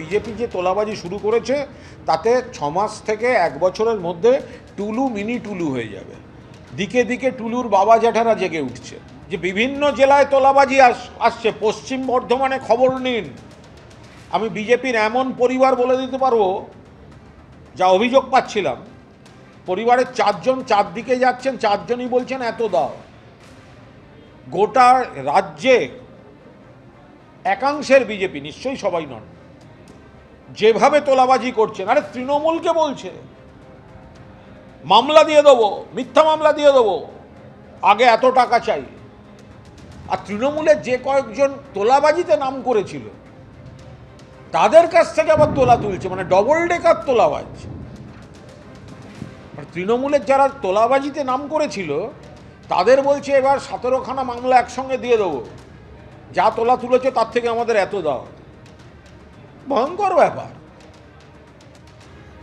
BJP যে তোলাবাজি শুরু করেছে তাতে 6 মাস থেকে 1 বছরের মধ্যে টুলু মিনি টুলু হয়ে যাবে। দিকে দিকে টুলুর বাবা জ্যাঠারা জেগে উঠছে যে বিভিন্ন জেলায় তোলাবাজি আসছে। পশ্চিম বর্ধমানে খবর নিন, আমি বিজেপির এমন পরিবার বলে দিতে পারবো, যা অভিযোগ পাচ্ছিলাম, পরিবারের 4 জন 4 দিকে যাচ্ছেন, 4 জনই বলছেন এত দাও। গোটা রাজ্যে একাংশের বিজেপি, নিশ্চয়ই সবাই নন, যেভাবে তোলাবাজি করছেন, আরে তৃণমূলকে বলছে মামলা দিয়ে দেবো, মিথ্যা মামলা দিয়ে দেবো, আগে এত টাকা চাই। আর তৃণমূলের যে কয়েকজন তোলাবাজিতে নাম করেছিল তাদের কাছ থেকে আবার তোলা তুলছে, মানে ডবল ডেকার তোলাবাজ। তৃণমূলের যারা তোলাবাজিতে নাম করেছিল তাদের বলছে এবার 17খানা মামলা একসঙ্গে দিয়ে দেবো, যা তোলা তুলেছে তার থেকে আমাদের এত দাও। ভয়ঙ্কর ব্যাপার।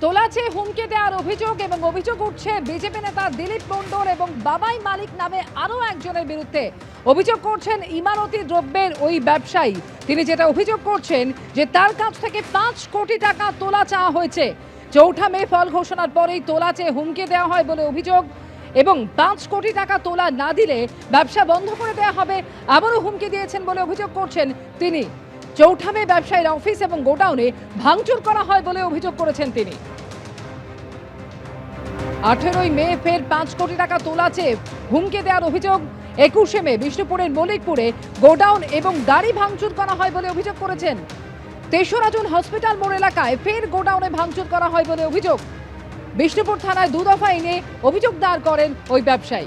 তোলা চেয়ে হুমকি দেওয়ার অভিযোগ এবং অভিযোগ উঠছে বিজেপি নেতা দিলীপ মণ্ডল এবং বাবাই মালিক নামে আরও একজনের বিরুদ্ধে। অভিযোগ করছেন ইমারতি দ্রব্যের ওই ব্যবসায়ী। তিনি যেটা অভিযোগ করছেন যে তার কাছ থেকে 5 কোটি টাকা তোলা চাওয়া হয়েছে। 4 মে ফল ঘোষণার পরেই তোলা চেয়ে হুমকি দেওয়া হয় বলে অভিযোগ, এবং 5 কোটি টাকা তোলা না দিলে ব্যবসা বন্ধ করে দেওয়া হবে আবারও হুমকি দিয়েছেন বলে অভিযোগ করছেন তিনি। 4 মে ব্যবসায়ীর অফিস এবং গোডাউনে ভাঙচুর করা হয় বলে অভিযোগ করেছেন তিনি। 18 মে ফের 5 কোটি টাকা তোলা চেয়ে হুমকি দেওয়ার অভিযোগ। 21 মে বিষ্ণুপুরের মল্লিকপুরে গোডাউন এবং গাড়ি ভাঙচুর করা হয় বলে অভিযোগ করেছেন। 3রা জুন হসপিটাল মোড় এলাকায় ফের গোডাউনে ভাঙচুর করা হয় বলে অভিযোগ। বিষ্ণুপুর থানায় 2 দফা এনে অভিযোগ দায়ের করেন ওই ব্যবসায়ী।